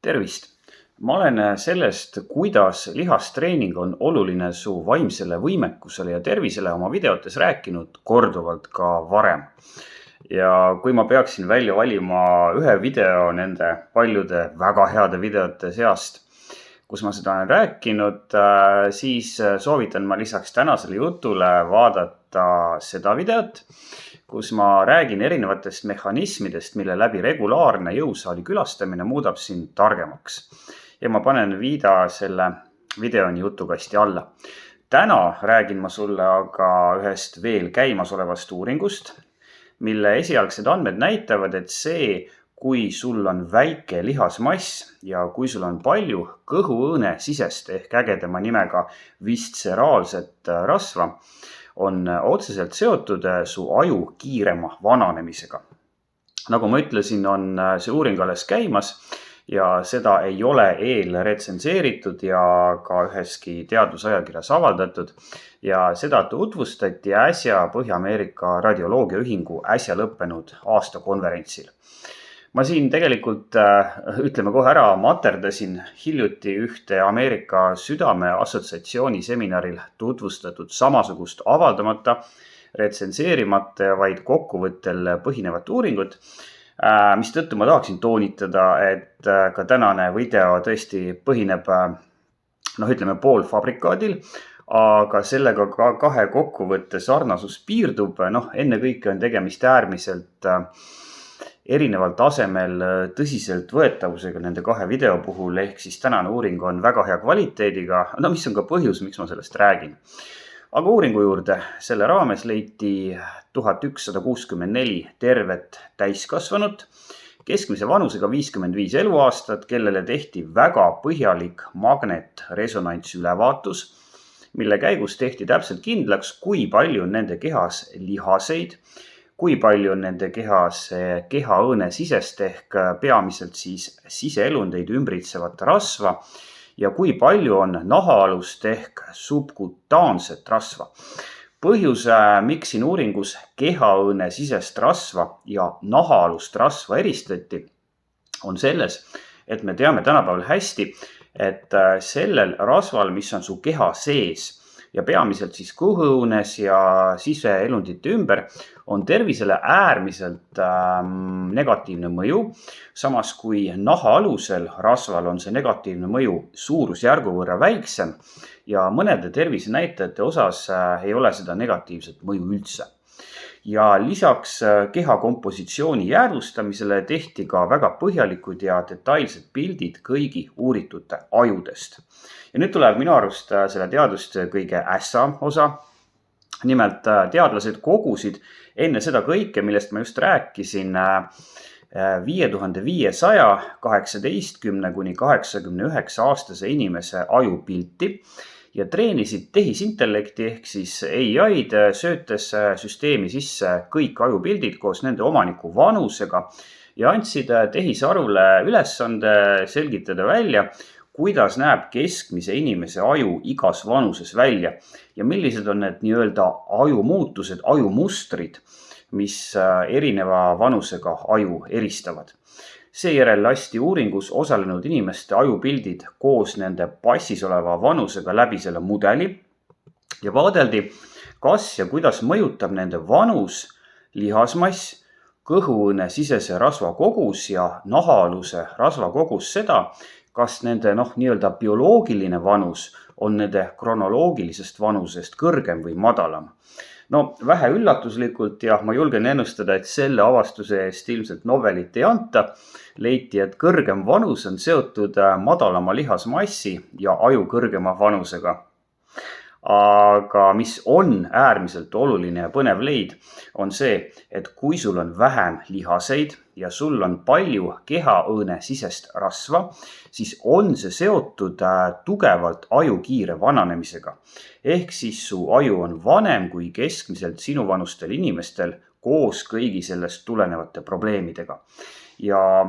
Tervist! Ma olen sellest, kuidas lihastreening on oluline su vaimsele võimekusele ja tervisele oma videotes rääkinud korduvalt ka varem. Ja kui ma peaksin välja valima ühe video nende paljude väga heade videote seast, kus ma seda olen rääkinud, siis soovitan ma lisaks tänasele jutule vaadata seda videot, kus ma räägin erinevatest mehhanismidest, mille läbi regulaarne jõusaali külastamine muudab sind targemaks. Ja ma panen viida selle videoni jutukasti alla. Täna räägin ma sulle aga ühest veel käimasolevast uuringust, mille esialgsed andmed näitavad, et see, kui sul on väike lihasmass ja kui sul on palju kõhuõõne sisest ehk ägedama nimega vistseraalset rasva, on otseselt seotud su aju kiirema vananemisega. Nagu ma ütlesin, on see uuring alles käimas ja seda ei ole eelretsenseeritud ja ka üheski teadusajakirjas avaldatud. Ja seda tutvustati äsja Põhja-Ameerika radioloogiaühingu äsja lõppenud aastakonverentsil. Ma siin tegelikult, ütleme kohe ära, materdasin hiljuti ühte Ameerika südameassotsiatsiooni seminaril tutvustatud samasugust avaldamata, retsenseerimata, vaid kokkuvõttel põhinevat uuringut, mistõttu ma tahaksin toonitada, et ka tänane video tõesti põhineb, ütleme poolfabrikaadil, aga sellega ka kahe kokkuvõtte sarnasus piirdub. Ennekõike on tegemist äärmiselt erineval tasemel tõsiselt võetavusega nende kahe video puhul, ehk siis tänane uuring on väga hea kvaliteediga, mis on ka põhjus, miks ma sellest räägin. Aga uuringu juurde, selle raames leiti 1164 tervet täiskasvanut, keskmise vanusega 55 eluaastat, kellele tehti väga põhjalik magnetresonantsülevaatus, mille käigus tehti täpselt kindlaks, kui palju on nende kehas lihaseid, kui palju on nende kehas kehaõõne sisest ehk peamiselt siis siseelundeid ümbritsevat rasva ja kui palju on nahaalust ehk subkutaanset rasva. Põhjus, miks siin uuringus kehaõõne sisest rasva ja nahaalust rasva eristati, on selles, et me teame tänapäeval hästi, et sellel rasval, mis on su keha sees ja peamiselt siis kõhuõõnes ja siseelundite ümber, on tervisele äärmiselt negatiivne mõju. Samas kui nahaalusel rasval on see negatiivne mõju suurusjärgu võrra väiksem ja mõnede tervisenäitajate osas ei ole seda negatiivset mõju üldse. Ja lisaks keha kompositsiooni jäädvustamisele tehti ka väga põhjalikud ja detailsed pildid kõigi uuritute ajudest. Ja nüüd tuleb minu arust selle teaduste kõige ässa osa. Nimelt teadlased kogusid enne seda kõike, millest ma just rääkisin, 5500 18 kuni 89 aastase inimese ajupilti ja treenisid tehisintellekti ehk siis AI-d, söötes süsteemi sisse kõik ajupildid koos nende omaniku vanusega ja andsid tehisarule ülesande selgitada välja, kuidas näeb keskmise inimese aju igas vanuses välja ja millised on need nii-öelda ajumuutused, ajumustrid, mis erineva vanusega aju eristavad. Seejärel lasti uuringus osalenud inimeste ajupildid koos nende passis oleva vanusega läbi selle mudeli ja vaadeldi, kas ja kuidas mõjutab nende vanus, lihasmass, kõhuõõne sisese rasva kogus ja nahaaluse rasva kogus seda, kas nende nii-öelda bioloogiline vanus on nende kronoloogilisest vanusest kõrgem või madalam. Vähe üllatuslikult ja ma julgen ennustada, et selle avastuse eest ilmselt Nobelit ei anta, leiti, et kõrgem vanus on seotud madalama lihasmassi ja aju kõrgema vanusega. Aga mis on äärmiselt oluline ja põnev leid, on see, et kui sul on vähem lihaseid ja sul on palju kehaõõne sisest rasva, siis on see seotud tugevalt aju kiire vananemisega. Ehk siis su aju on vanem kui keskmiselt sinuvanustel inimestel koos kõigi sellest tulenevate probleemidega. Ja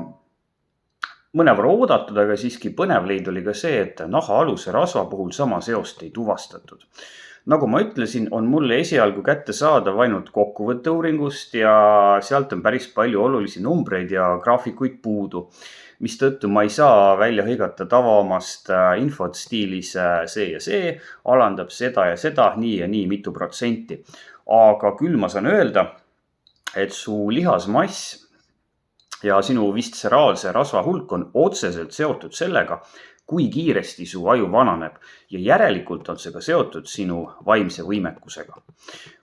mõnevõrra oodatud, aga siiski põnev leid oli ka see, et nahaaluse rasva puhul sama seost ei tuvastatud. Nagu ma ütlesin, on mulle esialgu kättesaadav ainult kokkuvõtte uuringust ja sealt on päris palju olulisi numbreid ja graafikuid puudu, mistõttu ma ei saa välja hõigata tavaomast infot stiilis see ja see alandab seda ja seda nii ja nii mitu protsenti. Aga küll ma saan öelda, et su lihasmass ja sinu vistseraalse rasva hulk on otseselt seotud sellega, kui kiiresti su aju vananeb ja järelikult on see ka seotud sinu vaimse võimekusega.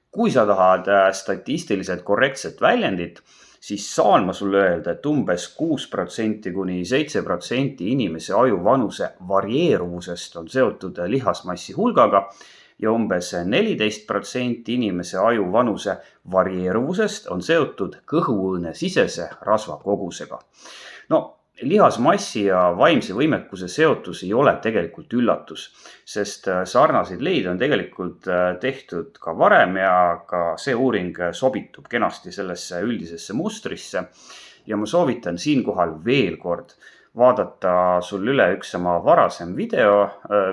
Kui sa tahad statistiliselt korrektset väljendit, siis saan ma sulle öelda, et umbes 6% kuni 7% inimese aju vanuse varieeruvusest on seotud lihasmassi hulgaga ja umbes 14% inimese aju vanuse varieeruvusest on seotud kõhuõõne sisese rasva kogusega. No, lihasmassi ja vaimse võimekuse seotus ei ole tegelikult üllatus, sest sarnaseid leide on tegelikult tehtud ka varem ja ka see uuring sobitub kenasti sellesse üldisesse mustrisse. Ja ma soovitan siinkohal veel kord vaadata sul üle üks sama varasem video,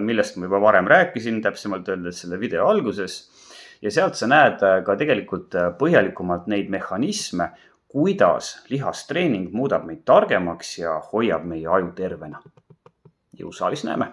millest ma juba varem rääkisin, täpsemalt öeldes selle video alguses. Ja sealt sa näed ka tegelikult põhjalikumalt neid mehhanisme, kuidas lihastreening muudab meid targemaks ja hoiab meie aju tervena. Jõusaalis näeme!